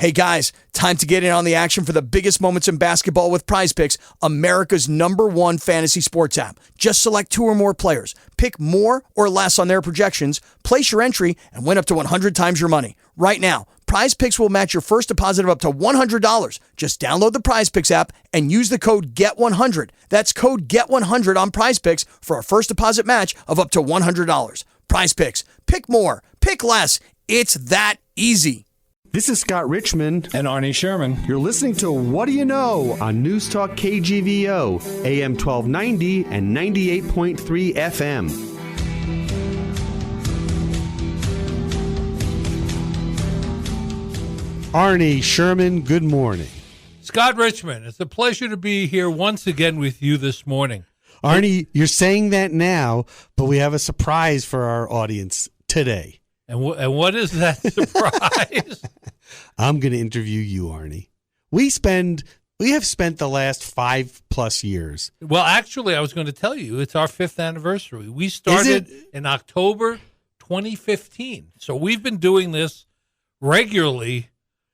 Hey guys, time to get in on the action for the biggest moments in basketball with Prize Picks, America's #1 fantasy sports app. Just select 2 or more players, pick more or less on their projections, place your entry, and win up to 100 times your money. Right now, Prize Picks will match your first deposit of up to $100. Just download the Prize Picks app and use the code GET100. That's code GET100 on Prize Picks for a first deposit match of up to $100. Prize Picks. Pick more. Pick less. It's that easy. This is Scott Richmond and Arnie Sherman. You're listening to What Do You Know on Newstalk KGVO, AM 1290 and 98.3 FM. Arnie Sherman, good morning. Scott Richmond, it's a pleasure to be here once again with you this morning. Arnie, you're saying that now, but we have a surprise for our audience today. And what is that surprise? I'm going to interview you, Arnie. We have spent the last 5+ years. Well, actually, I was going to tell you, it's our 5th anniversary. We started in October 2015. So we've been doing this regularly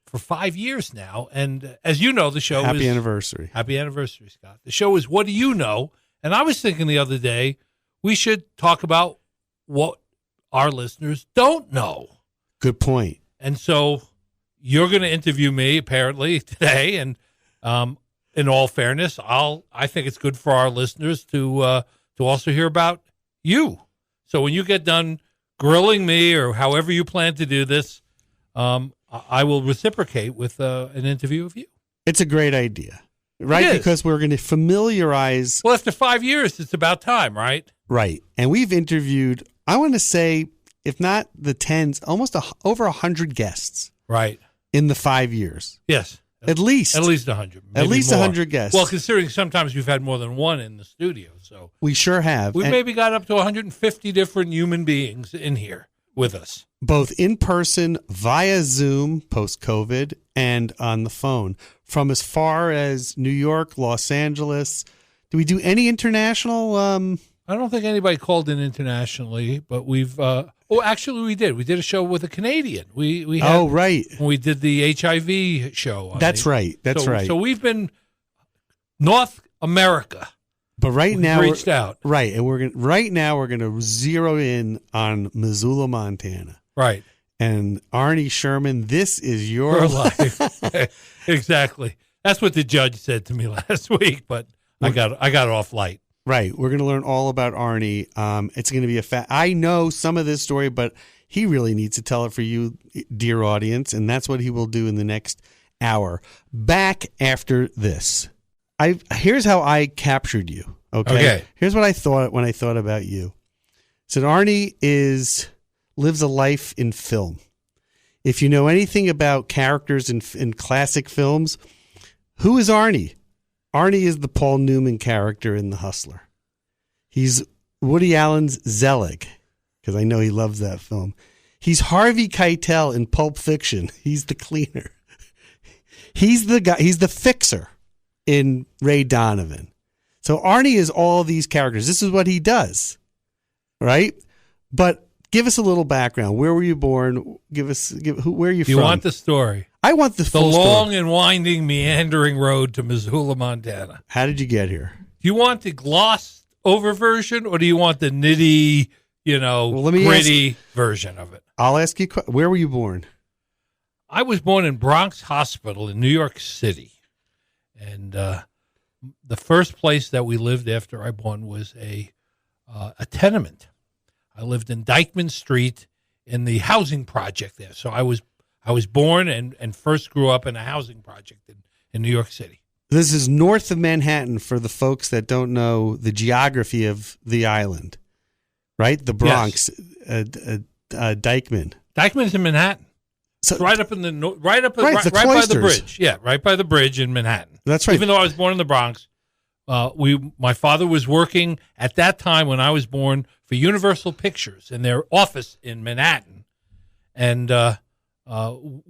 for 5 years now. And as you know, the show is... Happy anniversary. Happy anniversary, Scott. The show is What Do You Know? And I was thinking the other day, we should talk about what our listeners don't know. Good point. And so you're going to interview me apparently today, and in all fairness, I think it's good for our listeners to also hear about you. So when you get done grilling me or however you plan to do this, I will reciprocate with an interview of you. It's a great idea, right? Because we're going to familiarize. Well, after 5 years, it's about time, right? Right. And we've interviewed, I want to say, if not the tens, almost over 100 guests. Right. In the 5 years. Yes. At least 100. At least more. 100 guests. Well, considering sometimes we've had more than one in the studio. So we sure have. We maybe got up to 150 different human beings in here with us. Both in person, via Zoom, post-COVID, and on the phone. From as far as New York, Los Angeles. Do we do any international? I don't think anybody called in internationally, but we've... actually, we did. We did a show with a Canadian. We had, right. We did the HIV show. That's right. So we've been North America. But right now, reached out. Right, and we're going to zero in on Missoula, Montana. Right. And Arnie Sherman, this is your life. Exactly. That's what the judge said to me last week, but I got it off light. Right. We're going to learn all about Arnie. It's going to be I know some of this story, but he really needs to tell it for you, dear audience, and that's what he will do in the next hour. Back after this. Here's how I captured you. Okay. Here's what I thought when I thought about you. I said Arnie lives a life in film. If you know anything about characters in classic films, who is Arnie? Arnie is the Paul Newman character in The Hustler. He's Woody Allen's Zelig, because I know he loves that film. He's Harvey Keitel in Pulp Fiction. He's the cleaner. He's the guy. He's the fixer in Ray Donovan. So Arnie is all these characters. This is what he does, right? But give us a little background. Where were you born? Where are you from? You want the story? I want the full long story. and winding, meandering road to Missoula, Montana. How did you get here? Do you want the glossed over version, or do you want the nitty, gritty version of it? I'll ask you. Where were you born? I was born in Bronx Hospital in New York City, and the first place that we lived after I born was a tenement. I lived in Dyckman Street in the housing project there. So I was born and first grew up in a housing project in New York City. This is north of Manhattan for the folks that don't know the geography of the island, right? The Bronx, yes. Dyckman. Dyckman's in Manhattan. So, it's right up in the right by the bridge. Yeah, right by the bridge in Manhattan. That's right. Even though I was born in the Bronx, my father was working at that time when I was born for Universal Pictures in their office in Manhattan, and I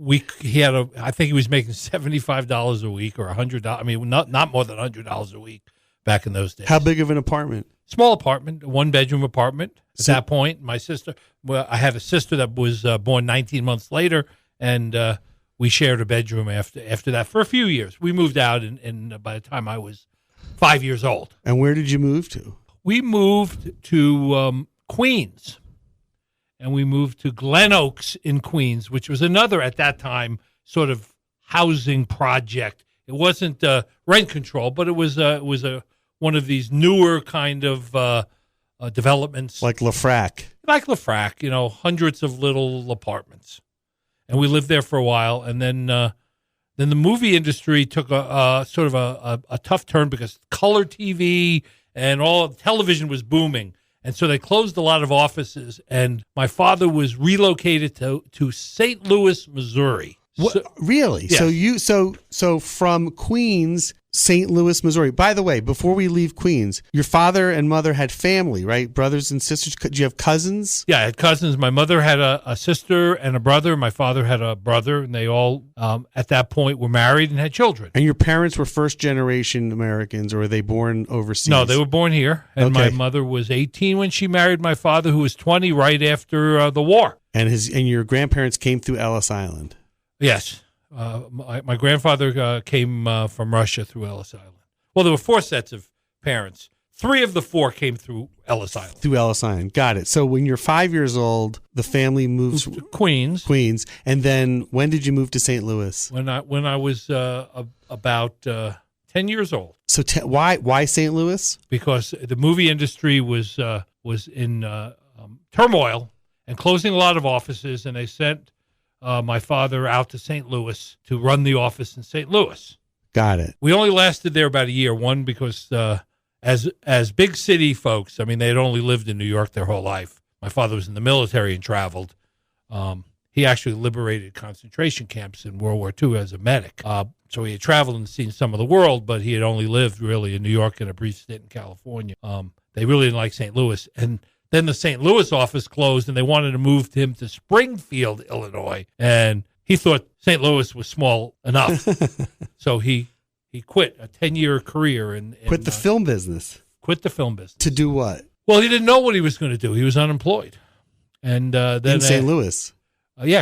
think he was making $75 a week or $100. I mean, not more than $100 a week back in those days. How big of an apartment? Small apartment, a 1-bedroom apartment. At that point, my sister. Well, I had a sister that was born 19 months later, and we shared a bedroom after that for a few years. We moved out, and by the time I was 5 years old. And where did you move to? We moved to Queens, and we moved to Glen Oaks in Queens, which was another, at that time, sort of housing project. It wasn't rent control, but it was one of these newer kind of developments. Like LaFrac. Like LaFrac, hundreds of little apartments. And we lived there for a while, and then the movie industry took a sort of a tough turn because color TV and all television was booming, and so they closed a lot of offices. And my father was relocated to St. Louis, Missouri. Really? Yeah. So from Queens, St. Louis, Missouri. By the way, before we leave Queens, your father and mother had family, right? Brothers and sisters. Do you have cousins? Yeah, I had cousins. My mother had a sister and a brother. My father had a brother, and they all, at that point, were married and had children. And your parents were first-generation Americans, or were they born overseas? No, they were born here. And Okay. my mother was 18 when she married my father, who was 20 right after the war. And your grandparents came through Ellis Island. Yes. My grandfather came from Russia through Ellis Island. Well, there were 4 sets of parents. 3 of the 4 came through Ellis Island. Through Ellis Island. Got it. So when you're 5 years old, the family moves to Queens. And then when did you move to St. Louis? When I was about 10 years old. So why St. Louis? Because the movie industry was in turmoil and closing a lot of offices, and they sent my father out to St. Louis to run the office in St. Louis. Got it. We only lasted there about a year. One, because as big city folks, I mean, they had only lived in New York their whole life. My father was in the military and traveled. He actually liberated concentration camps in World War II as a medic. So he had traveled and seen some of the world, but he had only lived really in New York and a brief stint in California. They really didn't like St. Louis. And then the St. Louis office closed, and they wanted to move him to Springfield, Illinois. And he thought St. Louis was small enough. So he quit a 10-year career. Quit the film business. Quit the film business. To do what? Well, he didn't know what he was going to do. He was unemployed. And then in St. Louis?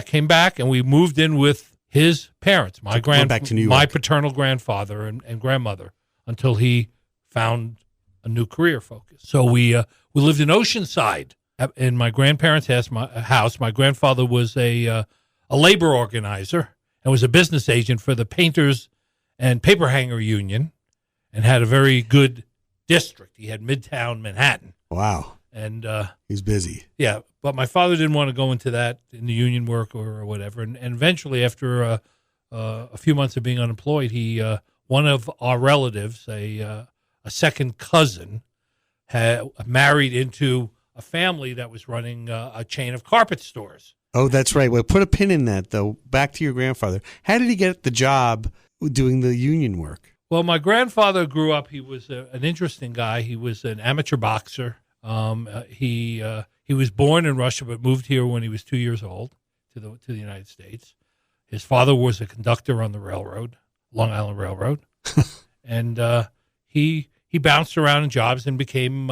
Came back, and we moved in with his parents, back to New York. My paternal grandfather and grandmother, until he found a new career focus. So we lived in Oceanside in my grandparents' house. My grandfather was a labor organizer and was a business agent for the Painters and Paper Hanger Union, and had a very good district. He had Midtown Manhattan. Wow. And he's busy. Yeah, but my father didn't want to go into that in the union work or whatever. And eventually, after a few months of being unemployed, one of our relatives, a second cousin, had married into a family that was running a chain of carpet stores. Oh, that's right. Well, put a pin in that, though. Back to your grandfather. How did he get the job doing the union work? Well, my grandfather grew up. He was an interesting guy. He was an amateur boxer. He was born in Russia, but moved here when he was 2 years old to the United States. His father was a conductor on the railroad, Long Island Railroad, and he bounced around in jobs and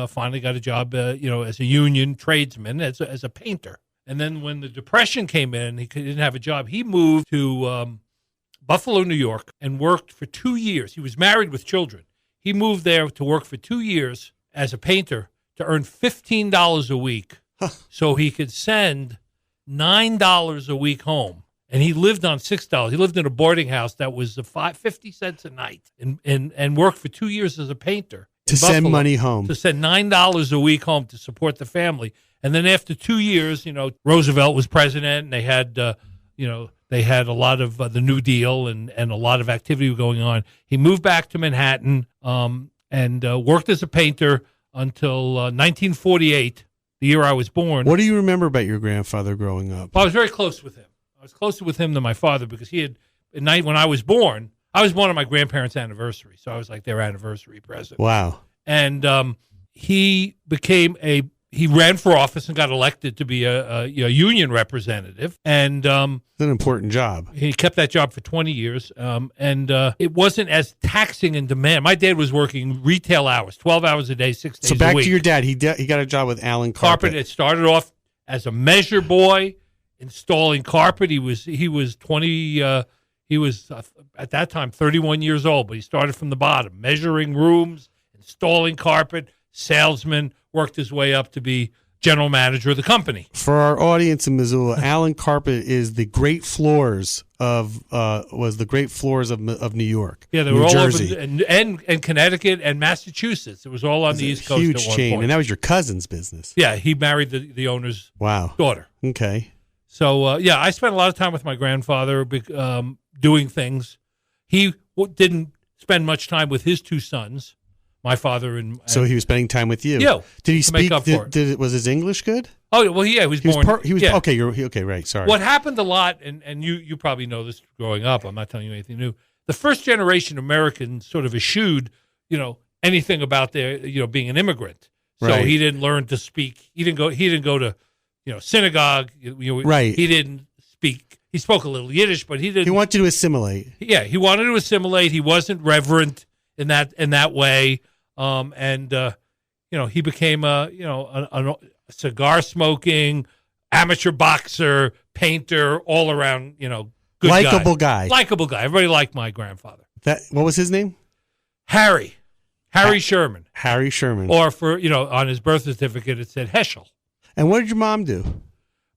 finally got a job, as a union tradesman, as a painter. And then when the Depression came in, he didn't have a job. He moved to Buffalo, New York, and worked for 2 years. He was married with children. He moved there to work for 2 years as a painter to earn $15 a week so he could send $9 a week home. And he lived on $6. He lived in a boarding house that was 50 cents a night and worked for 2 years as a painter. To send money home. To send $9 a week home to support the family. And then after 2 years, Roosevelt was president, and they had, they had a lot of the New Deal and a lot of activity going on. He moved back to Manhattan and worked as a painter until 1948, the year I was born. What do you remember about your grandfather growing up? Well, I was very close with him. I was closer with him than my father because he had, when I was born on my grandparents' anniversary, so I was like their anniversary present. Wow. And he ran for office and got elected to be a union representative. And it's an important job. He kept that job for 20 years. And it wasn't as taxing in demand. My dad was working retail hours, 12 hours a day, 6 days a week. So back to your dad. He got a job with Allen Carpet. It started off as a measure boy installing carpet. He was 20. He was at that time 31 years old, but he started from the bottom, measuring rooms, installing carpet, salesman, worked his way up to be general manager of the company. For our audience in Missoula, Allen Carpet is the great floors of New York. Yeah, they New were all Jersey. over and Connecticut and Massachusetts. It was all on the East Coast. Huge at one chain, point. and that was your cousin's business. Yeah, he married the owner's daughter. Okay. So I spent a lot of time with my grandfather doing things. He didn't spend much time with his two sons. My father and so he was spending time with you. Yeah. Did he to speak? make up for it. Was his English good? Oh well, yeah. He was born. Yeah. Okay. Okay. Right. Sorry. What happened a lot, and you probably know this growing up. I'm not telling you anything new. The first generation Americans sort of eschewed, anything about their, being an immigrant. So Right. he didn't learn to speak. He didn't go to, synagogue. Right. He didn't speak. He spoke a little Yiddish, but he didn't. He wanted to assimilate. Yeah, he wanted to assimilate. He wasn't reverent in that way. He became a cigar smoking, amateur boxer, painter, all around, good Likeable guy. Likeable guy. Everybody liked my grandfather. What was his name? Harry Sherman. Harry Sherman. Or on his birth certificate it said Heschel. And what did your mom do?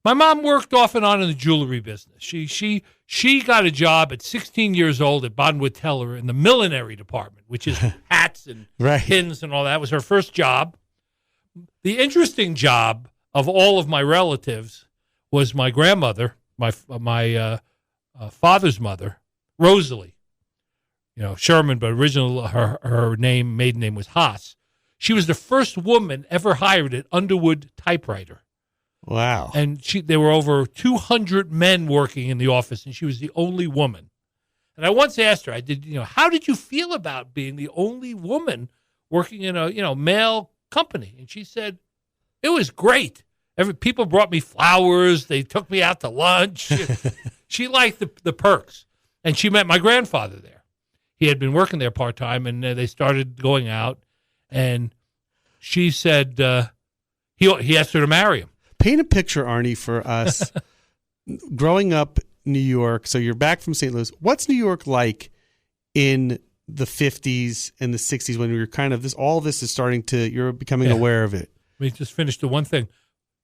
My mom worked off and on in the jewelry business. She got a job at 16 years old at Bonwood Teller in the millinery department, which is hats and Right. pins and all that. That was her first job. The interesting job of all of my relatives was my grandmother, my father's mother, Rosalie. Sherman, but original her maiden name was Haas. She was the first woman ever hired at Underwood typewriter. Wow. And there were over 200 men working in the office, and she was the only woman. And I once asked her, how did you feel about being the only woman working in a, male company? And she said, it was great. People brought me flowers. They took me out to lunch. She liked the perks. And she met my grandfather there. He had been working there part-time, and they started going out. And she said he asked her to marry him. Paint a picture, Arnie, for us. Growing up in New York, so you're back from St. Louis. What's New York like in the 50s and the 60s when you're kind of this? All this is you're becoming aware of it. Let me just finish the one thing.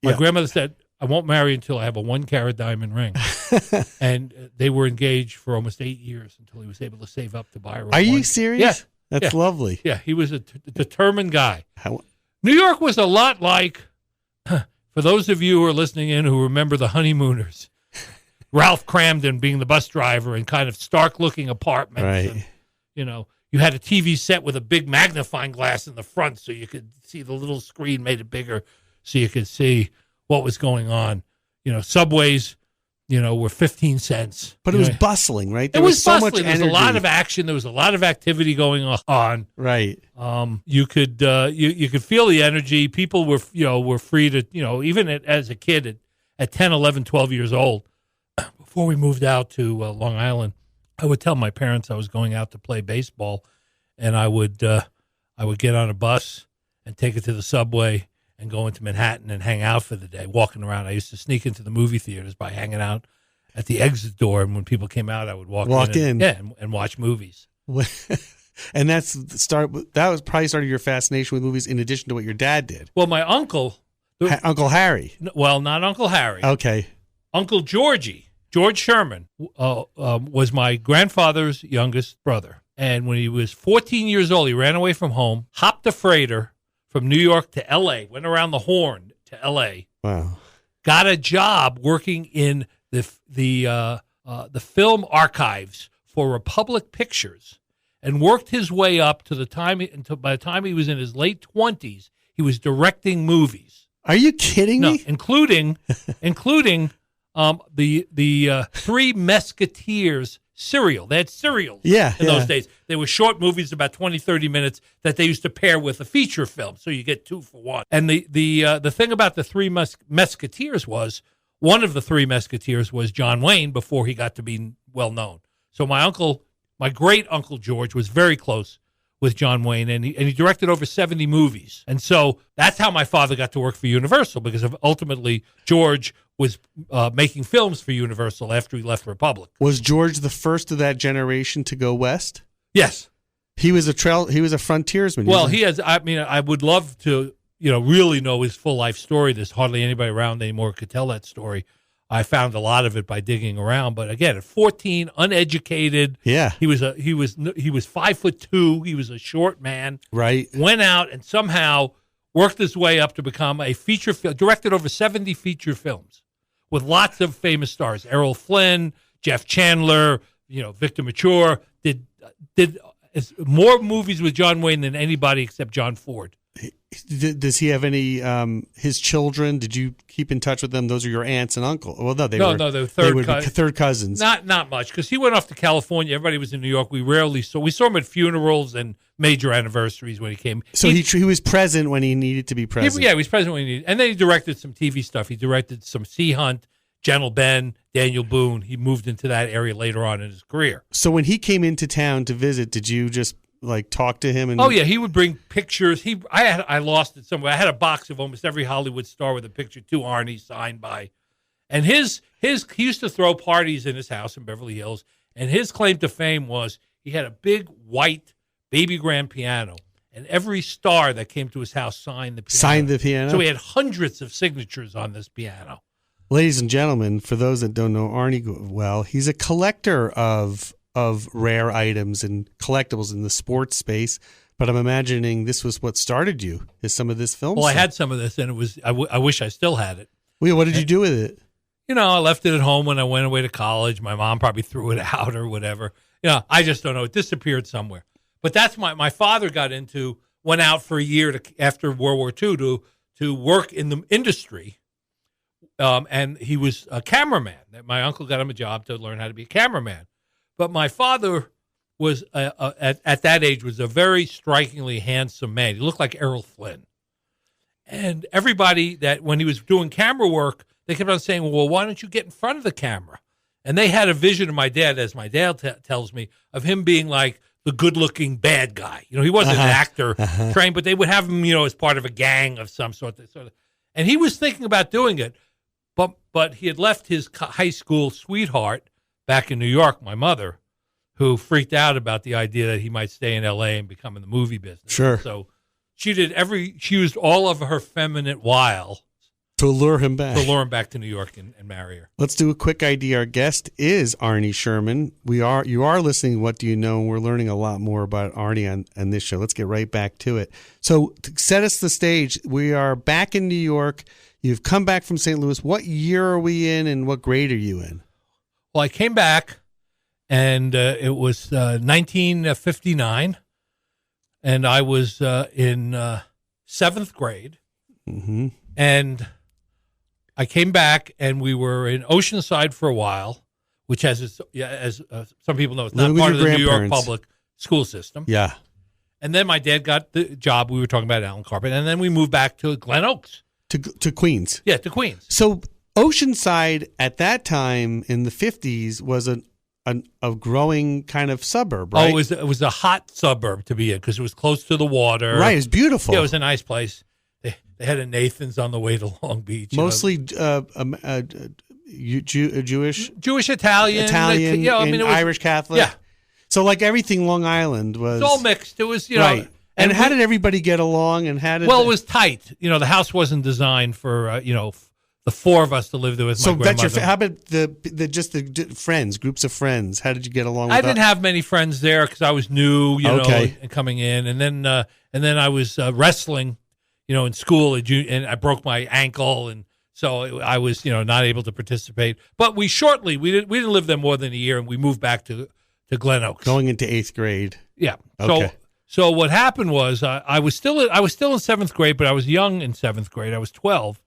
My grandmother said, I won't marry until I have a 1-carat diamond ring. And they were engaged for almost 8 years until he was able to save up to buy her. Are you serious? Yeah. That's lovely. Yeah, he was a determined guy. New York was a lot like, for those of you who are listening in who remember the Honeymooners, Ralph Cramden being the bus driver in kind of stark-looking apartments. Right. And, you had a TV set with a big magnifying glass in the front so you could see the little screen, made it bigger so you could see what was going on. Subways, were 15 cents. But it was bustling, right? There was so bustling. much energy. There was a lot of action. There was a lot of activity going on. Right. You could you could feel the energy. People were free to, even as a kid at 10, 11, 12 years old, before we moved out to Long Island, I would tell my parents I was going out to play baseball, and I would get on a bus and take it to the subway and go into Manhattan and hang out for the day, walking around. I used to sneak into the movie theaters by hanging out at the exit door, and when people came out, I would walk in. And watch movies. And that was probably started your fascination with movies in addition to what your dad did. Well, my uncle... Uncle Harry. Well, not Uncle Harry. Okay. Uncle George Sherman, was my grandfather's youngest brother. And when he was 14 years old, he ran away from home, hopped a freighter from New York to L.A., went around the Horn to L.A., Wow. Got a job working in the film archives for Republic Pictures, and worked his way up to by the time he was in his late 20s, he was directing movies. Are you kidding me? Including the Three Musketeers serial. They had serials in those days. They were short movies, about 20, 30 minutes, that they used to pair with a feature film, so you get 2 for 1. And the thing about the Three Musketeers was, one of the Three Musketeers was John Wayne before he got to be well known. So my great uncle George was very close with John Wayne, and he directed over 70 movies. And so that's how my father got to work for Universal, because ultimately George was making films for Universal after he left Republic. Was George the first of that generation to go west? Yes. He was a frontiersman. Well, he has. I mean, I would love to, really know his full life story. There's hardly anybody around anymore who could tell that story. I found a lot of it by digging around. But again, at 14, uneducated. Yeah. He was 5'2". He was a short man. Right. Went out and somehow worked his way up to become a feature film. Directed over 70 feature films with lots of famous stars. Errol Flynn, Jeff Chandler, Victor Mature. Did more movies with John Wayne than anybody except John Ford. Does he have any his children? Did you keep in touch with them? Those are your aunts and uncle. Well, no, they were third cousins. Not much, because he went off to California. Everybody was in New York. We saw him at funerals and major anniversaries when he came. So he was present when he needed to be present. He was present when he needed. And then he directed some TV stuff. He directed some Sea Hunt, Gentle Ben, Daniel Boone. He moved into that area later on in his career. So when he came into town to visit, did you just talk to him? Oh yeah, he would bring pictures. I lost it somewhere. I had a box of almost every Hollywood star with a picture to Arnie signed by, and he used to throw parties in his house in Beverly Hills. And his claim to fame was he had a big white baby grand piano, and every star that came to his house signed the piano. So he had hundreds of signatures on this piano. Ladies and gentlemen, for those that don't know Arnie well, he's a collector of rare items and collectibles in the sports space. But I'm imagining this was what started you, is some of this film Well, stuff. I had some of this, and it was I wish I still had it. Well, what did you do with it? I left it at home when I went away to college. My mom probably threw it out or whatever. I just don't know. It disappeared somewhere. But that's my father went out for a year after World War II to work in the industry. And he was a cameraman. My uncle got him a job to learn how to be a cameraman. But my father was, at that age, was a very strikingly handsome man. He looked like Errol Flynn. And everybody that, when he was doing camera work, they kept on saying, well, why don't you get in front of the camera? And they had a vision of my dad, as my dad tells me, of him being like the good-looking bad guy. He wasn't an actor trained, but they would have him, as part of a gang of some sort. And he was thinking about doing it, but he had left his high school sweetheart back in New York, my mother, who freaked out about the idea that he might stay in L.A. and become in the movie business. Sure. So she used all of her feminine wile to lure him back. To New York and marry her. Let's do a quick ID. Our guest is Arnie Sherman. You are listening to What Do You Know? And we're learning a lot more about Arnie on this show. Let's get right back to it. So to set us the stage, we are back in New York. You've come back from St. Louis. What year are we in, and what grade are you in? Well, I came back, and it was 1959, and I was in seventh grade. Mm-hmm. And I came back, and we were in Oceanside for a while, which has, as some people know, it's not part of the New York public school system. Yeah. And then my dad got the job. We were talking about Alan Carpet, and then we moved back to Glen Oaks. To Queens. Yeah, to Queens. So Oceanside at that time in the 50s was a growing kind of suburb, right? Oh, it was a hot suburb to be in because it was close to the water. Right, it was beautiful. Yeah, it was a nice place. They had a Nathan's on the way to Long Beach. Mostly Jewish, Italian, Irish Catholic. Yeah. So like everything Long Island was. It's all mixed. It was, right. And how did everybody get along? And how did? Well, it was tight. The house wasn't designed for the four of us to live there with my grandmother. So how about the friends, groups of friends? How did you get along with I didn't have many friends there because I was new, and coming in. And then I was wrestling, in school, and I broke my ankle, and so I was, not able to participate. But we didn't live there more than a year, and we moved back to Glen Oaks. Going into 8th grade. Yeah. Okay. So what happened was I was still in 7th grade, but I was young in 7th grade. I was 12.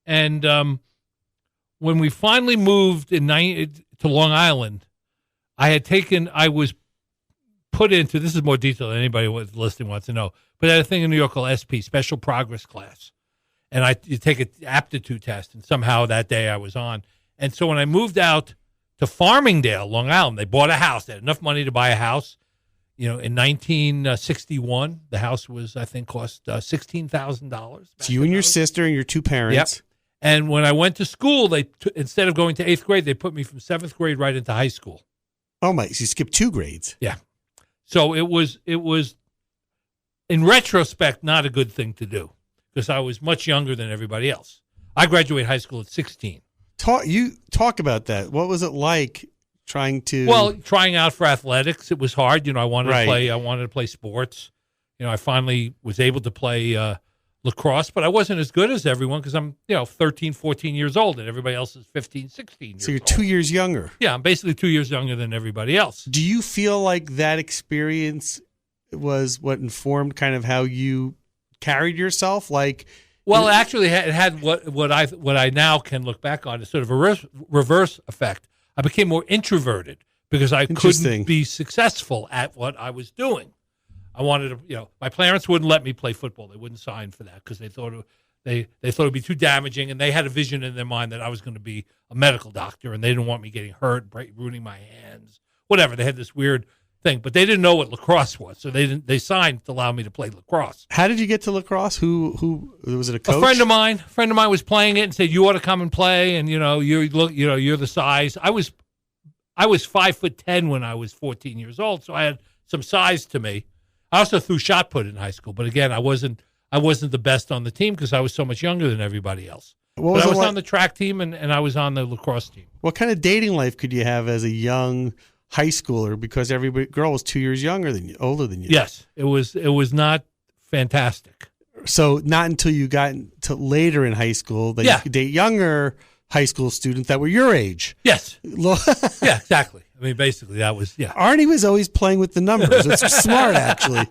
And when we finally moved to Long Island, I was put into, this is more detail than anybody listening wants to know, but I had a thing in New York called SP, Special Progress Class. And you take an aptitude test, and somehow that day I was on. And so when I moved out to Farmingdale, Long Island, they bought a house. They had enough money to buy a house In 1961, the house was, I think, cost $16,000. So you and your sister and your two parents. Yep. And when I went to school, instead of going to 8th grade, they put me from 7th grade right into high school. Oh my! So you skipped 2 grades. Yeah. So it was, in retrospect, not a good thing to do because I was much younger than everybody else. I graduated high school at 16. Talk about that. What was it like trying out for athletics? It was hard. I wanted to play. I wanted to play sports. I finally was able to play lacrosse, but I wasn't as good as everyone because I'm 13, 14 years old, and everybody else is 15, 16 years old. So you're 2 years younger. Yeah, I'm basically 2 years younger than everybody else. Do you feel like that experience was what informed kind of how you carried yourself? Well, actually, it had what I now can look back on as sort of a reverse effect. I became more introverted because I couldn't be successful at what I was doing. I wanted to, my parents wouldn't let me play football. They wouldn't sign for that because they thought it would be too damaging, and they had a vision in their mind that I was going to be a medical doctor, and they didn't want me getting hurt, ruining my hands, whatever. They had this weird thing, but they didn't know what lacrosse was, so they signed to allow me to play lacrosse. How did you get to lacrosse? Who was it? A coach? A friend of mine was playing it and said, "You ought to come and play." And you're the size. I was 5'10" when I was 14 years old, so I had some size to me. I also threw shot put in high school, but again, I wasn't the best on the team because I was so much younger than everybody else. I was on the track team and I was on the lacrosse team. What kind of dating life could you have as a young high schooler because every girl was 2 years older than you? Yes, it was not fantastic. So not until you got to later in high school that you could date younger high school students that were your age. Yes. Yeah, exactly. I mean, basically that was, Arnie was always playing with the numbers. It's smart, actually.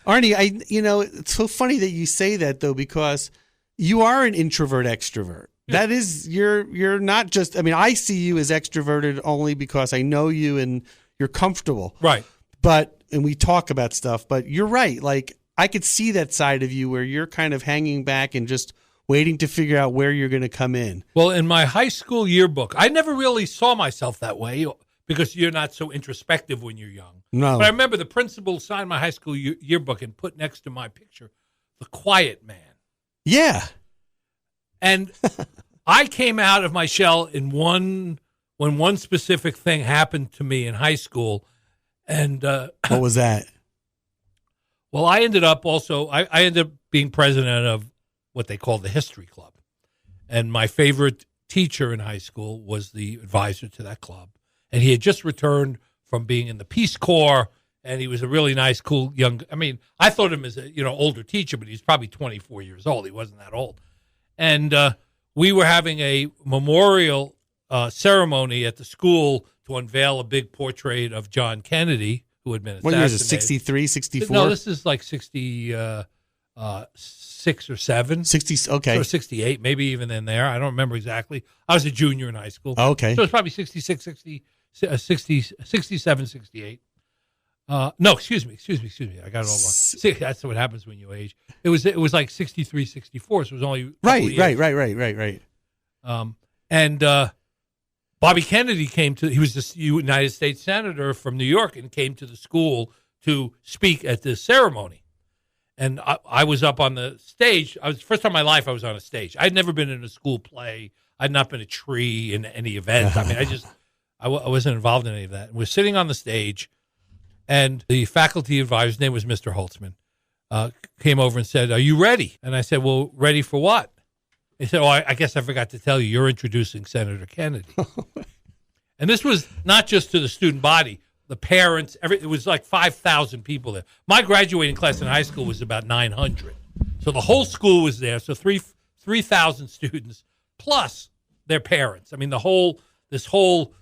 Arnie, it's so funny that you say that, though, because you are an introvert extrovert. That is, you're not just, I see you as extroverted only because I know you and you're comfortable. Right. And we talk about stuff, but you're right. Like, I could see that side of you where you're kind of hanging back and just waiting to figure out where you're going to come in. Well, in my high school yearbook, I never really saw myself that way because you're not so introspective when you're young. No. But I remember the principal signed my high school yearbook and put next to my picture, the quiet man. Yeah. And I came out of my shell when one specific thing happened to me in high school. And what was that? Well, I ended up being president of what they call the history club. And my favorite teacher in high school was the advisor to that club. And he had just returned from being in the Peace Corps, and he was a really nice, cool young. I thought him as a older teacher, but he's probably 24 years old. He wasn't that old. And we were having a memorial ceremony at the school to unveil a big portrait of John Kennedy, who had been assassinated. What year is it, 63, 64? No, this is like 66 or 7. 60, okay. Or 68, maybe even in there. I don't remember exactly. I was a junior in high school. Oh, okay. So it was probably 66, 67, 68. No, excuse me. I got it all wrong. That's what happens when you age. It was like 63, 64, so it was only Right. And Bobby Kennedy he was the United States Senator from New York and came to the school to speak at this ceremony. And I was up on the stage. First time in my life I was on a stage. I'd never been in a school play. I'd not been a tree in any event. I wasn't involved in any of that. And we're sitting on the stage, and the faculty advisor's name was Mr. Holtzman, came over and said, "Are you ready?" And I said, "Well, ready for what?" He said, "Oh, I guess I forgot to tell you, you're introducing Senator Kennedy." And this was not just to the student body, the parents, it was like 5,000 people there. My graduating class in high school was about 900. So the whole school was there. So 3,000 students plus their parents. This whole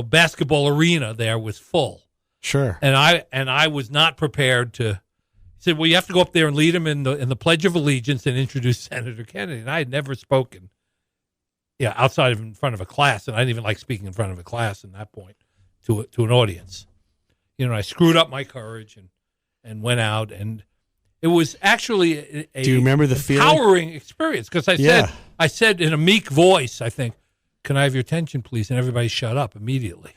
basketball arena there was full. Sure. And I was not prepared to. He said, "Well, you have to go up there and lead him in the Pledge of Allegiance and introduce Senator Kennedy." And I had never spoken, outside of in front of a class, and I didn't even like speaking in front of a class at that point to an audience. I screwed up my courage and went out, and it was actually a Do you remember the empowering experience because I said in a meek voice, I think, "Can I have your attention, please?" And everybody shut up immediately.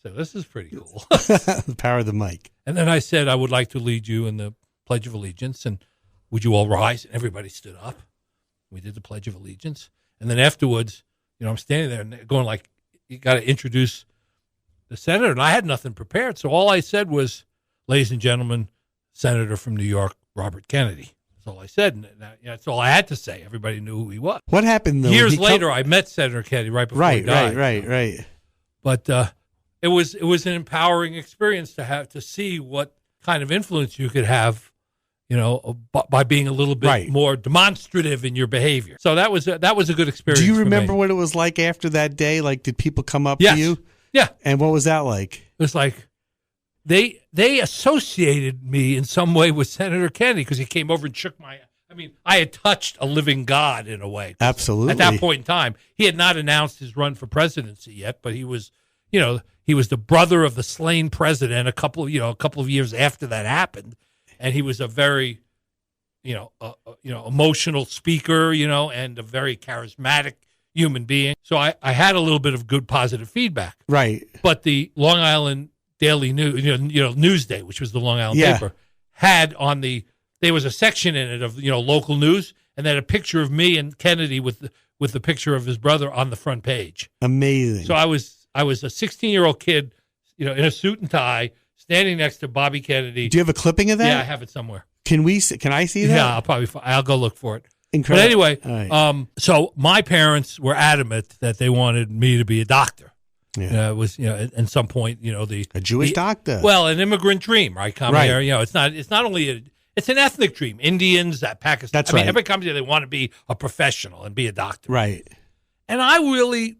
So this is pretty cool. The power of the mic. And then I said, I would like to lead you in the Pledge of Allegiance, and would you all rise? And everybody stood up. We did the Pledge of Allegiance. And then afterwards, I'm standing there and they're going like, you got to introduce the senator. And I had nothing prepared. So all I said was, ladies and gentlemen, Senator from New York, Robert Kennedy. That's all I said. And that's all I had to say. Everybody knew who he was. What happened, though? Years later, I met Senator Kennedy right before he died. Right. But it was an empowering experience to see what kind of influence you could have, by being a little bit more demonstrative in your behavior. So that was a good experience. Do you remember what it was like after that day? Like, did people come up Yes. to you? Yeah. And what was that like? It was like they associated me in some way with Senator Kennedy because he came over and shook my. I mean, I had touched a living God in a way. Absolutely. At that point in time, he had not announced his run for presidency yet, but he was, he was the brother of the slain president a couple of years after that happened. And he was a very, emotional speaker, and a very charismatic human being. So I had a little bit of good positive feedback. Right. But the Long Island Daily News, Newsday, which was the Long Island paper, had there was a section in it of local news, and then a picture of me and Kennedy with the picture of his brother on the front page. Amazing. So I was a 16-year-old kid, in a suit and tie, standing next to Bobby Kennedy. Do you have a clipping of that? Yeah, I have it somewhere. Can I see that? Yeah, I'll go look for it. Incredible. But anyway, right. So my parents were adamant that they wanted me to be a doctor. Yeah. It was, at some point, a Jewish doctor. Well, an immigrant dream, right? Come Right. here, it's not only it's an ethnic dream. Indians, Pakistan. That's right. Everybody comes here, they want to be a professional and be a doctor. Right. And I really,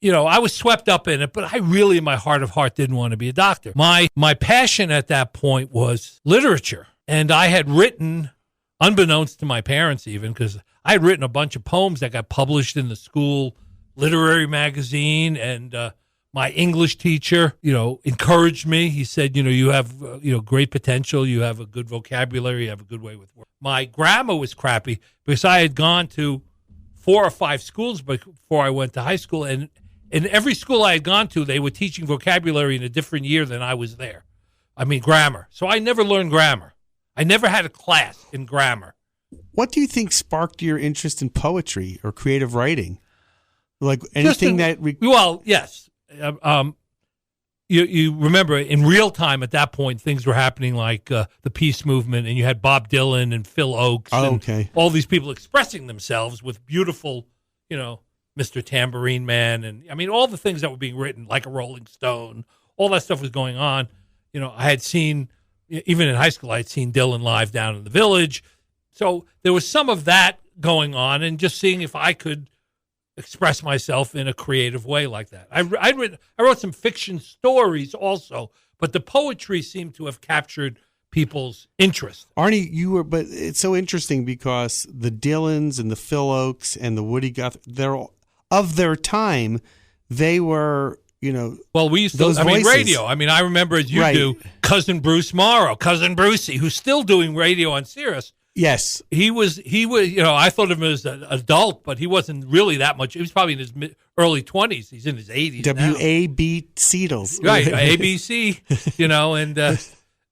I was swept up in it, but I really, in my heart of heart, didn't want to be a doctor. My passion at that point was literature. And I had written, unbeknownst to my parents even, because I had written a bunch of poems that got published in the school literary magazine. And my English teacher, encouraged me. He said, you have, great potential. You have a good vocabulary. You have a good way with words. My grammar was crappy because I had gone to 4 or 5 schools before I went to high school. And in every school I had gone to, they were teaching vocabulary in a different year than I was there. I mean, grammar. So I never learned grammar. I never had a class in grammar. What do you think sparked your interest in poetry or creative writing? Like anything Well, yes. You remember in real time at that point, things were happening like the peace movement, and you had Bob Dylan and Phil Oakes and all these people expressing themselves with beautiful, Mr. Tambourine Man. And I mean, all the things that were being written like a Rolling Stone, all that stuff was going on. I had seen, even in high school, I had seen Dylan live down in the Village. So there was some of that going on, and just seeing if I could express myself in a creative way like that. I wrote some fiction stories also, but the poetry seemed to have captured people's interest. Arnie, but it's so interesting because the Dylans and the Phil Oakes and the Woody Guthrie, they're all, of their time, they were, well, we used to, radio. I mean, I remember as you do, Cousin Bruce Morrow, Cousin Brucey, who's still doing radio on Sirius. Yes. He was, I thought of him as an adult, but he wasn't really that much. He was probably in his early 20s. He's in his 80s W.A.B. Seedles. Right, ABC,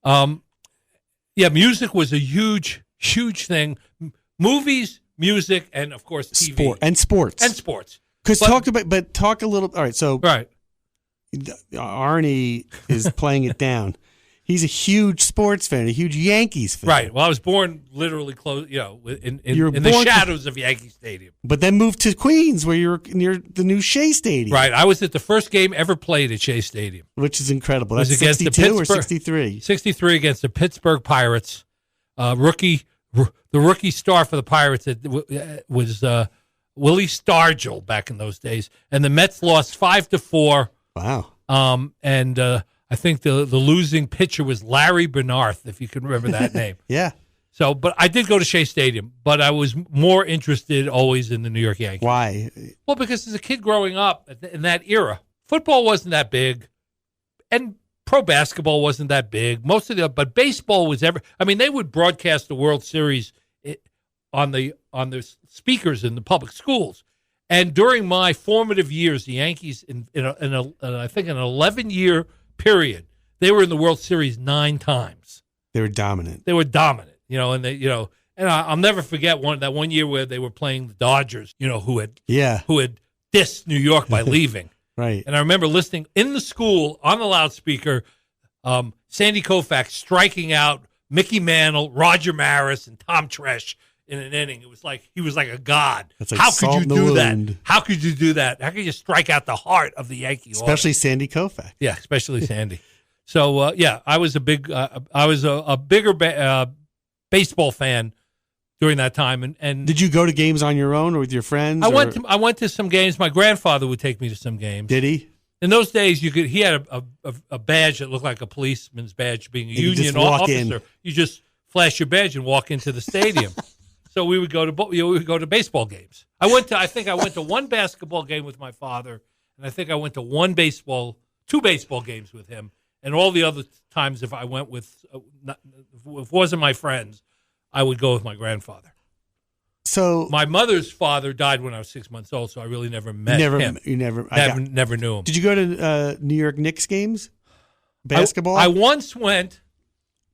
and, music was a huge, huge thing. Movies, music, and, of course, TV. Sports. Because talk a little, all right, so. Right. Arnie is playing it down. He's a huge sports fan, a huge Yankees fan. Right. Well, I was born literally close, in the shadows of Yankee Stadium. But then moved to Queens, where you're near the new Shea Stadium. Right. I was at the first game ever played at Shea Stadium, which is incredible. That's against 62 or 63. 63 against the Pittsburgh Pirates. The rookie star for the Pirates was Willie Stargell back in those days, and the Mets lost 5-4. Wow. I think the losing pitcher was Larry Bernarth, if you can remember that name. Yeah. So, but I did go to Shea Stadium, but I was more interested always in the New York Yankees. Why? Well, because as a kid growing up in that era, football wasn't that big, and pro basketball wasn't that big. But baseball was they would broadcast the World Series on the speakers in the public schools. And during my formative years, the Yankees, in I think an 11-year period, They were in the World Series 9 times. They were dominant. And I'll never forget that one year where they were playing the Dodgers, who had dissed New York by leaving. Right. And I remember listening in the school on the loudspeaker, Sandy Koufax striking out Mickey Mantle, Roger Maris, and Tom Tresh in an inning. It was like he was like a god. That's like How salt could in you the do that? wound. How could you do that? How could you strike out the heart of the Yankee Especially audience? Sandy Koufax. Yeah, especially Sandy. So I was a bigger baseball fan during that time. And Did you go to games on your own or with your friends? I went to some games. My grandfather would take me to some games. Did he? In those days, he had a badge that looked like a policeman's badge, being a union officer. You just flash your badge and walk into the stadium. So we would go to baseball games. I think I went to one basketball game with my father, and I think I went to two baseball games with him. And all the other times, if I went if it wasn't my friends, I would go with my grandfather. So my mother's father died when I was 6 months old, so I really never met him. You never knew him. Did you go to New York Knicks games? Basketball? I once went.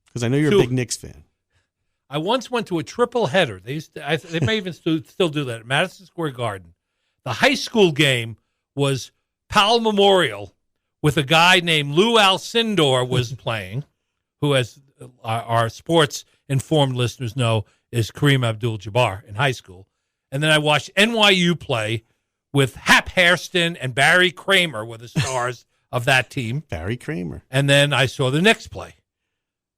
Because I know you're a big Knicks fan. I once went to a triple header. They may even still do that at Madison Square Garden. The high school game was Powell Memorial with a guy named Lou Alcindor was playing, who, as our sports informed listeners know, is Kareem Abdul-Jabbar in high school. And then I watched NYU play with Hap Hairston and Barry Kramer were the stars of that team. Barry Kramer. And then I saw the Knicks play.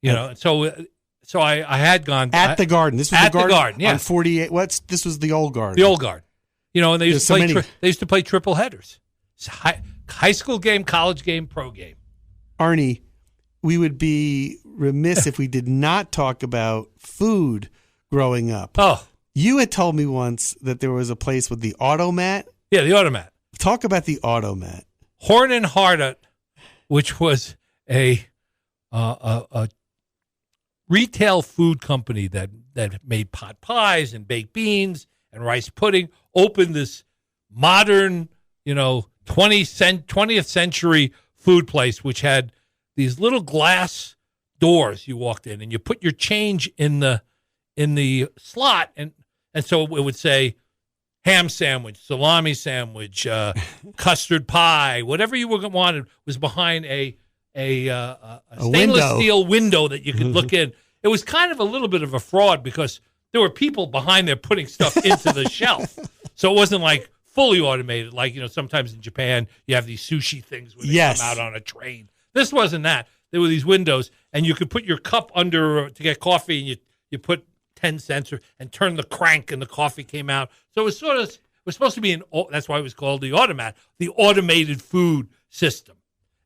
So I had gone at the Garden. This was at the Garden yeah. On 48. This was the old Garden. The old Garden. And they used to play triple headers. High school game, college game, pro game. Arnie, we would be remiss if we did not talk about food growing up. Oh. You had told me once that there was a place with the Automat. Yeah, the Automat. Talk about the Automat. Horn and Hardart, which was a retail food company that made pot pies and baked beans and rice pudding, opened this modern, 20th century food place, which had these little glass doors you walked in, and you put your change in the slot, and so it would say ham sandwich, salami sandwich, custard pie, whatever you wanted was behind a stainless steel window that you could look in. It was kind of a little bit of a fraud because there were people behind there putting stuff into the shelf, so it wasn't like fully automated. Like sometimes in Japan you have these sushi things where they come out on a train. This wasn't that. There were these windows, and you could put your cup under to get coffee, and you put 10 cents and turn the crank, and the coffee came out. So it was supposed to be that's why it was called the Automat, the automated food system.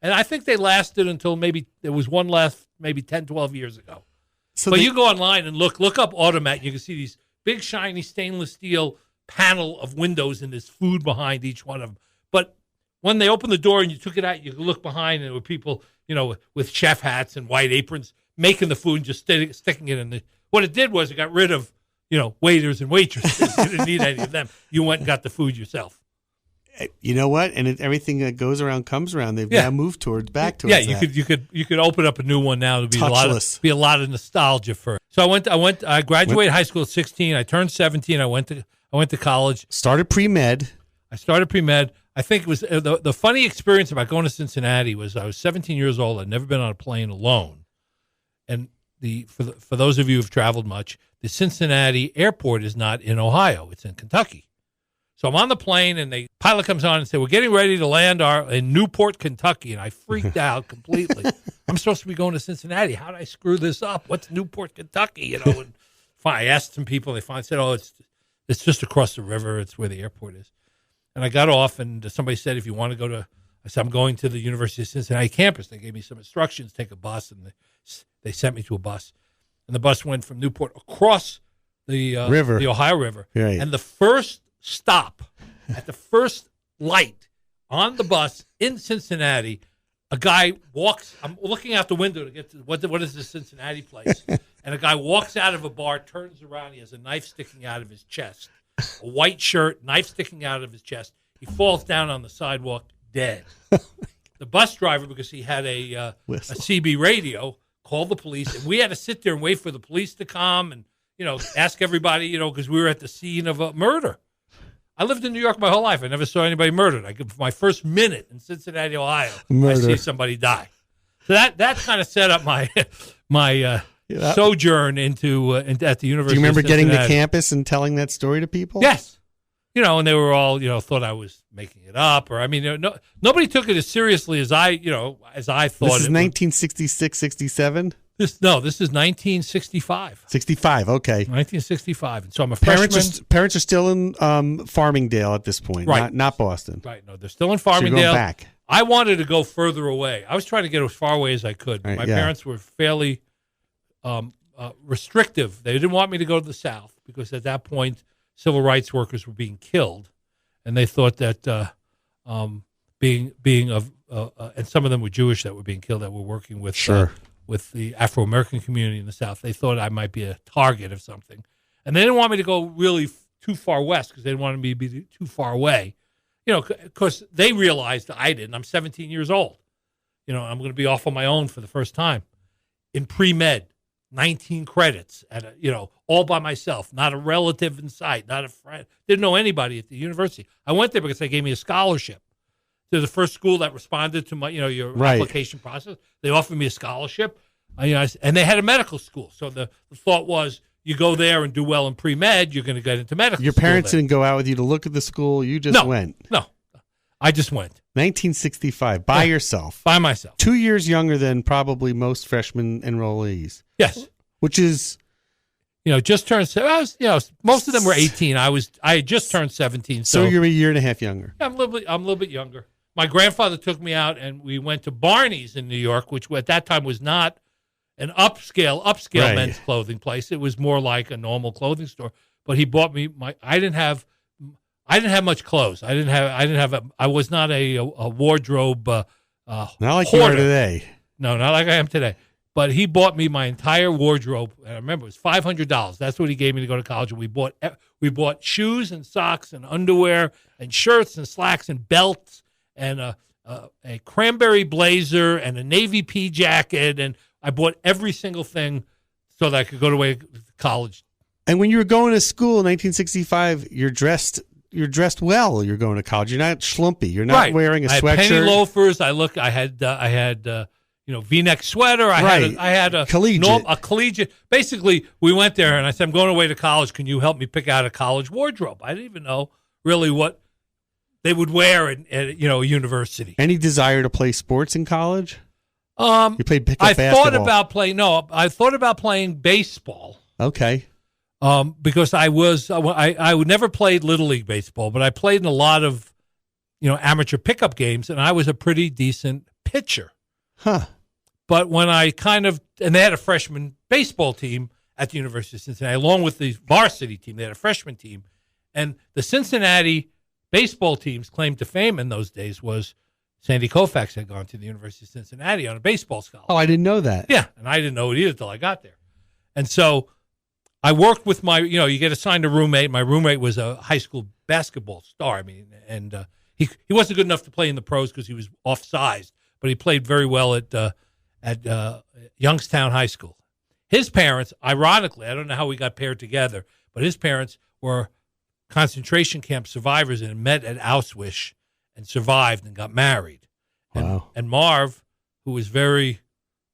And I think they lasted until maybe there was one left maybe 10, 12 years ago. But you go online and look up Automat, and you can see these big, shiny stainless steel panel of windows, and there's food behind each one of them. But when they opened the door and you took it out, you could look behind, and there were people, with chef hats and white aprons making the food and just sticking it in the. What it did was it got rid of, waiters and waitresses. You didn't need any of them. You went and got the food yourself. You know what? And everything that goes around comes around. They've now moved back towards. Yeah, you could open up a new one now. There'd be a lot of nostalgia for it. So I graduated high school at 16. I turned 17. I went to college. Started pre-med. I started pre-med. I think it was the funny experience about going to Cincinnati was I was 17 years old. I'd never been on a plane alone, and for those of you who've traveled much, the Cincinnati airport is not in Ohio; it's in Kentucky. So I'm on the plane, and the pilot comes on and said, "We're getting ready to land in Newport, Kentucky," and I freaked out completely. I'm supposed to be going to Cincinnati. How did I screw this up? What's Newport, Kentucky? And I asked some people. They finally said, "Oh, it's just across the river. It's where the airport is." And I got off, and somebody said, "If you want to go to," I said, "I'm going to the University of Cincinnati campus." They gave me some instructions, take a bus, and they sent me to a bus. And the bus went from Newport across the river, the Ohio River. Right. And the first stop, at the first light on the bus in Cincinnati, a guy walks. I'm looking out the window to get to what is this Cincinnati place? And a guy walks out of a bar, turns around. He has a knife sticking out of his chest, a white shirt, knife sticking out of his chest. He falls down on the sidewalk, dead. the bus driver, because he had a Whistle. CB radio, called the police, and we had to sit there and wait for the police to come and, ask everybody, because we were at the scene of a murder. I lived in New York my whole life. I never saw anybody murdered. My first minute in Cincinnati, Ohio, I see somebody die. So that kind of set up my sojourn at the University. Do you remember of getting to Cincinnati. campus and telling that story to people? Yes. And they were all, thought I was making it up, or nobody took it as seriously as I thought. This is 1966, 67? This is 1965. 65, okay. 1965. And so I'm a freshman. Parents are still in Farmingdale at this point, Right. not Boston. Right. No, they're still in So Farmingdale. you're going back. I wanted to go further away. I was trying to get as far away as I could. Right, My yeah. parents were fairly restrictive. They didn't want me to go to the South because at that point, civil rights workers were being killed, and they thought that being of and some of them were Jewish that were being killed that were working with with the Afro-American community in the South. They thought I might be a target of something, and they didn't want me to go really too far west because they didn't want me to be too far away. Because they realized I didn't. I'm 17 years old. I'm going to be off on my own for the first time in pre-med. 19 credits at all by myself, not a relative in sight, not a friend. Didn't know anybody at the university. I went there because they gave me a scholarship. They're the first school that responded to my, your Right. application process. They offered me a scholarship, and they had a medical school. So the thought was, you go there and do well in pre-med, you're going to get into medical school. Your parents there. didn't go out with you to look at the school. You just went. No, I just went 1965 by yourself. by myself. 2 years younger than probably most freshman enrollees. Yes. Which is just turned. Most of them were 18. I had just turned 17. so you're a year and a half younger. I'm a little bit younger. My grandfather took me out, and we went to Barney's in New York, which at that time was not an upscale Right. men's clothing place. It was more like a normal clothing store. But he bought me I didn't have much clothes. I was not a wardrobe. Not like you hoarder. are today. No, not like I am today. But he bought me my entire wardrobe. And I remember it was $500. That's what he gave me to go to college. And we bought shoes and socks and underwear and shirts and slacks and belts and a cranberry blazer and a navy pea jacket. And I bought every single thing so that I could go to college. And when you were going to school in 1965, you're dressed well. You're going to college. You're not schlumpy. You're not wearing a I had sweatshirt. penny loafers. I had V-neck sweater. I had a collegiate. Basically, we went there, and I said, I'm going away to college. Can you help me pick out a college wardrobe? I didn't even know really what they would wear at a university. Any desire to play sports in college? You played pickup I basketball. I thought about playing baseball. Okay. Because I would never played Little League baseball, but I played in a lot of, amateur pickup games, and I was a pretty decent pitcher. Huh. But when and they had a freshman baseball team at the University of Cincinnati, along with the varsity team. They had a freshman team. And the Cincinnati baseball team's claim to fame in those days was Sandy Koufax had gone to the University of Cincinnati on a baseball scholarship. Oh, I didn't know that. Yeah, and I didn't know it either until I got there. And so I worked with you get assigned a roommate. My roommate was a high school basketball star. And he wasn't good enough to play in the pros because he was off-sized, but he played very well at Youngstown High School. His parents, ironically, I don't know how we got paired together, but his parents were concentration camp survivors and met at Auschwitz and survived and got married. Wow. And Marv, who was very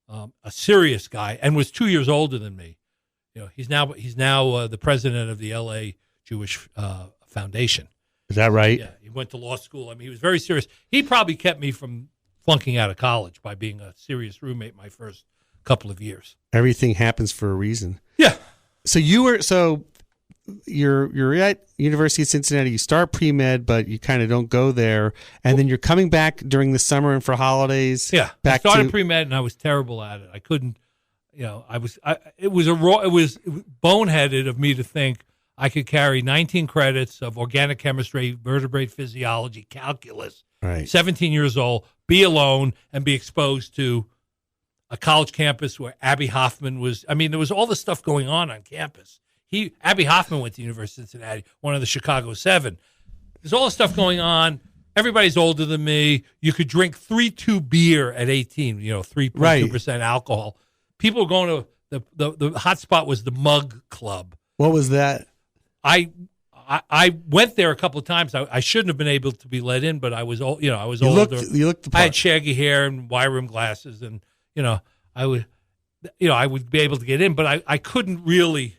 a serious guy and was 2 years older than me, he's now the president of the L.A. Jewish Foundation. Is that right? Yeah, he went to law school. He was very serious. He probably kept me from flunking out of college by being a serious roommate my first couple of years. Everything happens for a reason. Yeah. So you're at University of Cincinnati. You start pre-med, but you kind of don't go there, and then you're coming back during the summer and for holidays. Yeah, I started pre-med, and I was terrible at it. I couldn't. It was boneheaded of me to think I could carry 19 credits of organic chemistry, vertebrate physiology, calculus. Right. 17 years old, be alone, and be exposed to a college campus where Abby Hoffman was. There was all this stuff going on campus. Abby Hoffman went to the University of Cincinnati, one of the Chicago Seven. There's all this stuff going on. everybody's older than me. You could drink 3.2 beer at 18, 3.2% alcohol. People were going to the hot spot was the Mug Club. What was that? I went there a couple of times. I shouldn't have been able to be let in, but I was old. I was older. You looked the part. I had shaggy hair and wire rim glasses, and I would be able to get in, but I couldn't really,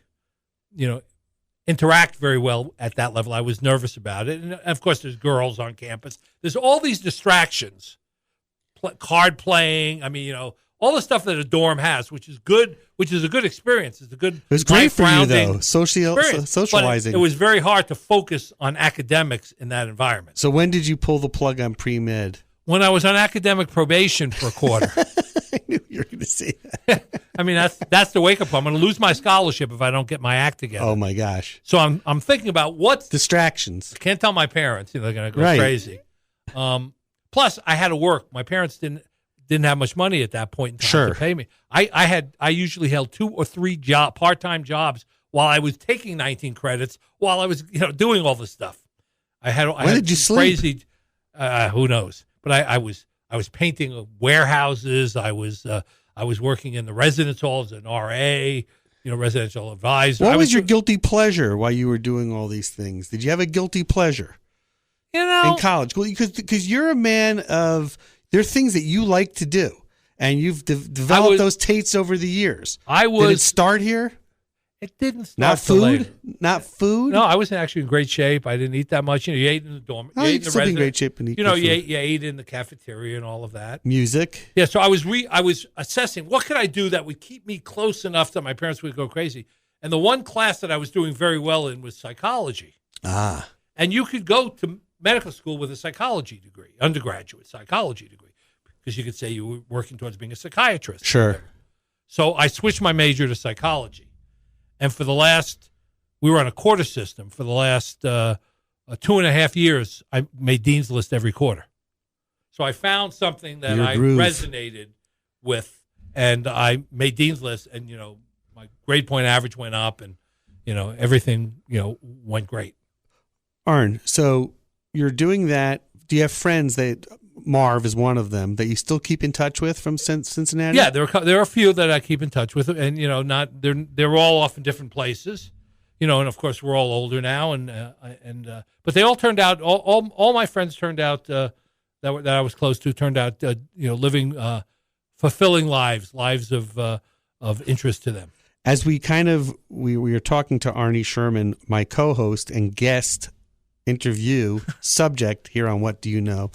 interact very well at that level. I was nervous about it, and of course, there's girls on campus. There's all these distractions, card playing. I mean, all the stuff that a dorm has, which is good, which is a good experience. It's a good. It was great for you though, socializing. But it was very hard to focus on academics in that environment. So when did you pull the plug on pre-med? When I was on academic probation for a quarter. I knew you were going to say that. I mean, that's the wake up call. I'm going to lose my scholarship if I don't get my act together. Oh my gosh! So I'm thinking about what's distractions. I can't tell my parents; they're going to go crazy. Plus, I had to work. My parents didn't have much money at that point in time to pay me. I usually held 2 or 3 part-time jobs while I was taking 19 credits while I was doing all this stuff. When did you sleep? Crazy, who knows? But I was painting warehouses. I was working in the residence hall as an RA, residential advisor. What was your guilty pleasure while you were doing all these things? Did you have a guilty pleasure? In college, because you're a man of. There are things that you like to do, and you've developed those tastes over the years. Did it start here? It didn't start. Not food? Not food? No, I was actually in great shape. I didn't eat that much. You ate in the dorm. No, you still in great shape and eat you ate in the cafeteria and all of that. Music? Yeah, so I was assessing what could I do that would keep me close enough that my parents would go crazy. And the one class that I was doing very well in was psychology. Ah. And you could go to medical school with a psychology degree, undergraduate psychology degree, because you could say you were working towards being a psychiatrist. Sure. So I switched my major to psychology. And we were on a quarter system. For the last 2.5 years, I made Dean's List every quarter. So I found something that I resonated with, and I made Dean's List, and, my grade point average went up, and, everything, went great. Arn, so you're doing that. Do you have friends Marv is one of them that you still keep in touch with from Cincinnati? Yeah, there are a few that I keep in touch with, and they're all off in different places, and of course we're all older now, but they all turned out all my friends turned out that I was close to turned out living fulfilling lives of interest to them. As we were talking to Arnie Sherman, my co-host and guest interview subject here on What Do You Know?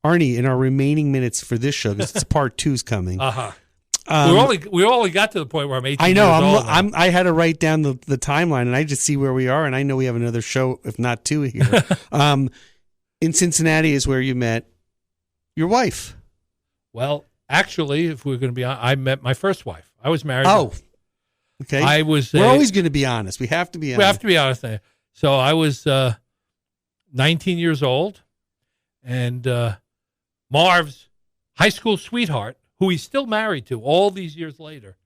Arnie, in our remaining minutes for this show, because it's part 2's coming. We only got to the point where I'm 18 I know. years old. I had to write down the timeline, and I just see where we are, and I know we have another show, if not 2 here. In Cincinnati is where you met your wife. Well, actually, if we're going to be honest, I met my first wife. I was married. Oh, okay. We're always going to be honest. We have to be honest. We have to be honest. So I was 19 years old, and Marv's high school sweetheart, who he's still married to all these years later,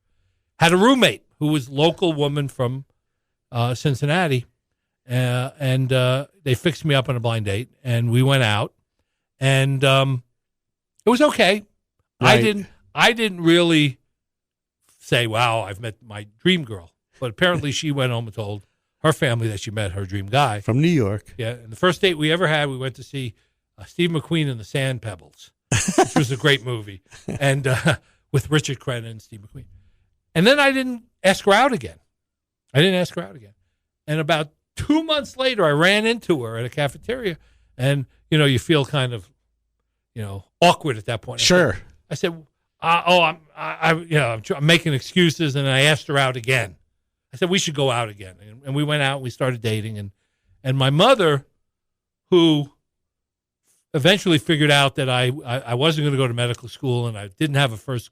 had a roommate who was a local woman from Cincinnati, and they fixed me up on a blind date, and we went out, and it was okay. Right. I didn't really say, "Wow, I've met my dream girl," but apparently she went home and told her family that she met her dream guy from New York. Yeah, and the first date we ever had, we went to see Steve McQueen and the Sand Pebbles, which was a great movie, and with Richard Crenna and Steve McQueen. And then I didn't ask her out again. And about 2 months later, I ran into her at a cafeteria, and you feel kind of, awkward at that point. Sure. I said, I'm making excuses, and I asked her out again. I said we should go out again, and we went out. And we started dating, and my mother, who eventually figured out that I wasn't going to go to medical school and I didn't have a first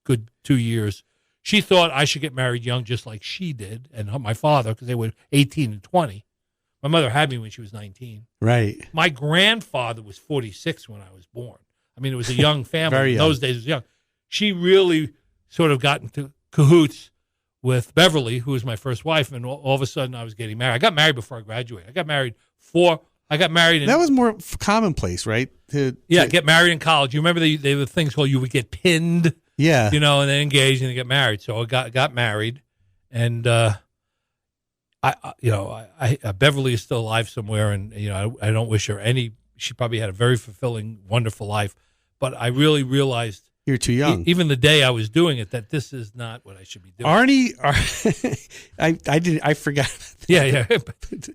good 2 years. She thought I should get married young just like she did, and my father, because they were 18 and 20. My mother had me when she was 19. Right. My grandfather was 46 when I was born. I mean, it was a young family. Very in young. those days, it was young. She really sort of got into cahoots with Beverly, who was my first wife, and all of a sudden I was getting married. I got married before I graduated. I got married 4 I got married. That was more commonplace, right? Get married in college. You remember they were things called you would get pinned, Yeah. and then engaged and then get married. So I got married, and Beverly is still alive somewhere, and I don't wish her any. She probably had a very fulfilling, wonderful life, but I really realized You're too young. even the day I was doing it that this is not what I should be doing. Arnie, I forgot. Yeah.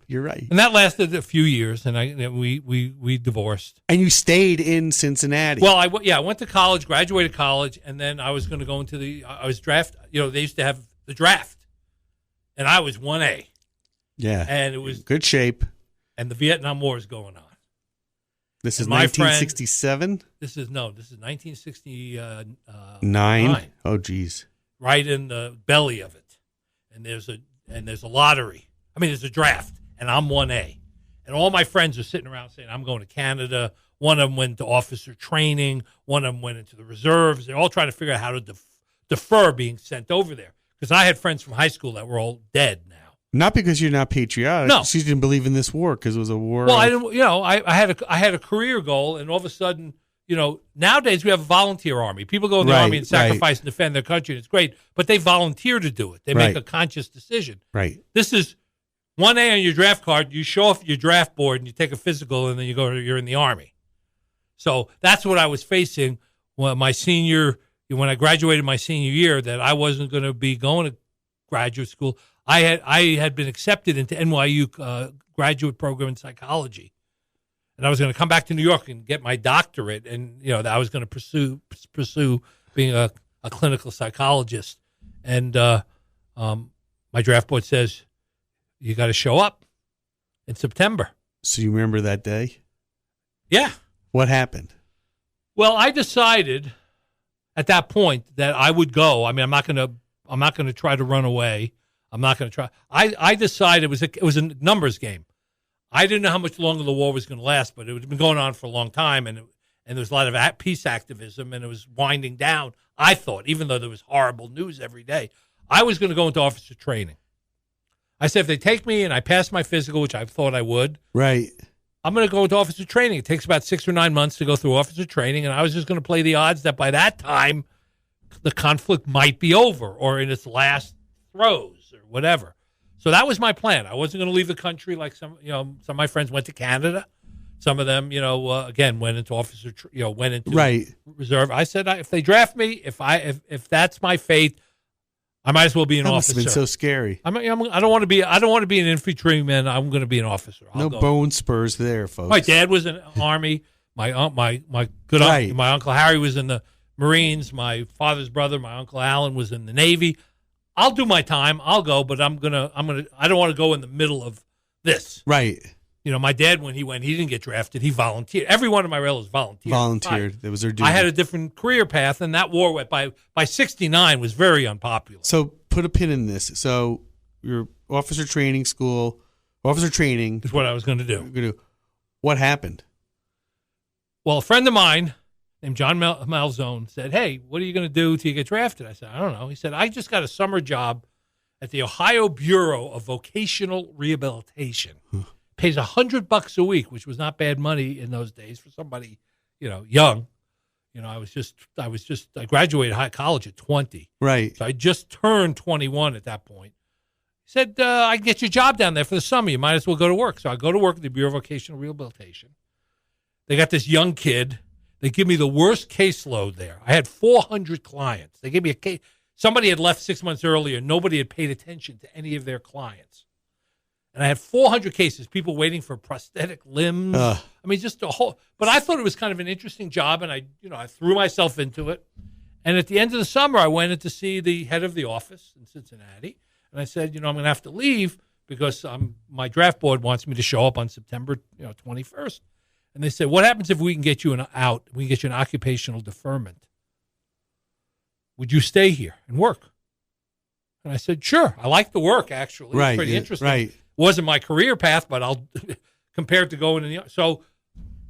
You're right. And that lasted a few years, and we divorced. And you stayed in Cincinnati. Well, I went to college, graduated college, and then I was going to go into I was drafted. They used to have the draft, and I was 1A. Yeah. And it was good shape. And the Vietnam War is going on. This is 1967? This is 1969. Nine? Oh, geez. Right in the belly of it. And there's a lottery. I mean, there's a draft, and I'm 1A. And all my friends are sitting around saying, I'm going to Canada. One of them went to officer training. One of them went into the reserves. They're all trying to figure out how to defer being sent over there. Because I had friends from high school that were all dead now. Not because you're not patriotic. No. She didn't believe in this war because it was a war. Well, I didn't. I had a career goal, and all of a sudden, nowadays we have a volunteer army. People go in the army and sacrifice and defend their country, and it's great. But they volunteer to do it. They make a conscious decision. Right. This is 1A on your draft card. You show off your draft board, and you take a physical, and then you're in the army. So that's what I was facing when I graduated my senior year. That I wasn't going to be going to graduate school. I had been accepted into NYU graduate program in psychology, and I was going to come back to New York and get my doctorate, and I was going to pursue being a clinical psychologist. And my draft board says you got to show up in September. So you remember that day? Yeah. What happened? Well, I decided at that point that I would go. I mean, I'm not going to try to run away. I'm not going to try. I decided it was a numbers game. I didn't know how much longer the war was going to last, but it had been going on for a long time, and there was a lot of peace activism, and it was winding down. I thought, even though there was horrible news every day, I was going to go into officer training. I said, if they take me and I pass my physical, which I thought I would, right, I'm going to go into officer training. It takes about 6 or 9 months to go through officer training, and I was just going to play the odds that by that time the conflict might be over or in its last throes or whatever. So that was my plan. I wasn't going to leave the country like some of my friends went to Canada. Some of them, again, went into officer, went into reserve. I said, if they draft me, if that's my fate, I might as well be an officer. That must have been so scary. I don't want to be an infantryman. I'm going to be an officer. No bone spurs there, folks. My dad was in the Army. My Uncle Harry was in the Marines. My father's brother, my Uncle Alan, was in the Navy. I'll do my time. I'll go, but I don't want to go in the middle of this. Right. My dad, when he went, he didn't get drafted. He volunteered. Every one of my relatives volunteered. That was their duty. I had a different career path, and that war by 69 was very unpopular. So put a pin in this. So your officer training school, officer training is what I was going to do. What happened? Well, a friend of mine named John Malzone said, hey, what are you going to do till you get drafted? I said, I don't know. He said, I just got a summer job at the Ohio Bureau of Vocational Rehabilitation. Pays $100 a week, which was not bad money in those days for somebody, young. I graduated high college at 20. Right. So I just turned 21 at that point. He said, I can get you a job down there for the summer. You might as well go to work. So I go to work at the Bureau of Vocational Rehabilitation. They got this young kid. They give me the worst caseload there. I had 400 clients. They gave me a case. Somebody had left 6 months earlier. Nobody had paid attention to any of their clients. And I had 400 cases, people waiting for prosthetic limbs. I mean, just a whole. But I thought it was kind of an interesting job, and I threw myself into it. And at the end of the summer, I went in to see the head of the office in Cincinnati, and I said, I'm going to have to leave because my draft board wants me to show up on September 21st. And they said, what happens if we can get you out? We can get you an occupational deferment. Would you stay here and work? And I said, sure. I like the work, actually. It's pretty interesting. Right. Wasn't my career path, but I'll compared to going in the. So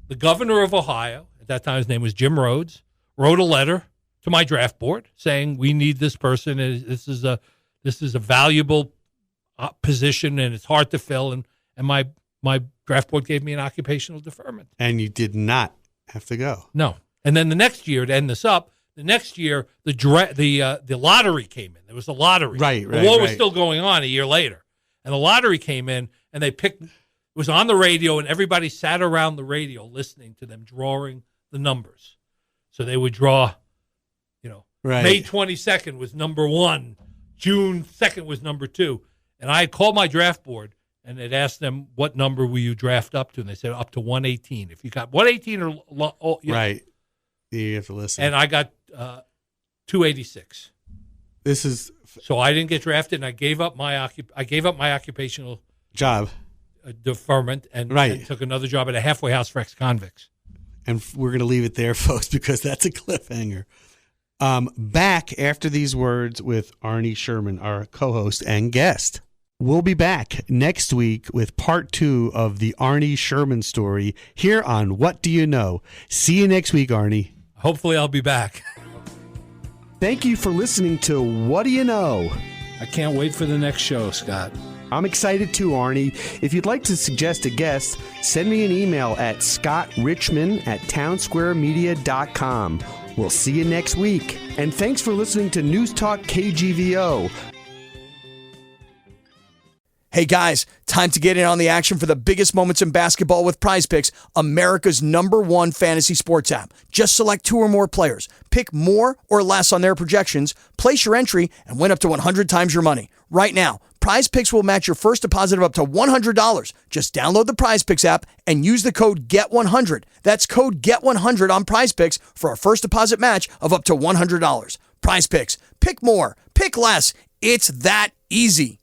the governor of Ohio, at that time his name was Jim Rhodes, wrote a letter to my draft board saying we need this person. This is a valuable position and it's hard to fill. And my my draft board gave me an occupational deferment. And you did not have to go. No. And then the next year, to end this up, the next year the lottery came in. There was a lottery. Right. The war was still going on a year later, and the lottery came in, and they picked. It was on the radio, and everybody sat around the radio listening to them drawing the numbers. So they would draw, May 22nd was number 1, June 2nd was number 2, and I called my draft board and had asked them what number will you draft up to, and they said up to 118. If you got 118 or right, you have to listen. And I got 286. This is so I didn't get drafted, and I gave up my occupational job deferment and took another job at a halfway house for ex-convicts. And we're going to leave it there, folks, because that's a cliffhanger. Back after these words with Arnie Sherman, our co-host and guest. We'll be back next week with part 2 of the Arnie Sherman story here on What Do You Know? See you next week, Arnie. Hopefully I'll be back. Thank you for listening to What Do You Know? I can't wait for the next show, Scott. I'm excited too, Arnie. If you'd like to suggest a guest, send me an email at scottrichman@townsquaremedia.com. We'll see you next week. And thanks for listening to Newstalk KGVO. Hey guys, time to get in on the action for the biggest moments in basketball with Prize Picks, America's #1 fantasy sports app. Just select 2 or more players, pick more or less on their projections, place your entry, and win up to 100 times your money. Right now, Prize Picks will match your first deposit of up to $100. Just download the Prize Picks app and use the code GET100. That's code GET100 on Prize Picks for a first deposit match of up to $100. Prize Picks. Pick more. Pick less. It's that easy.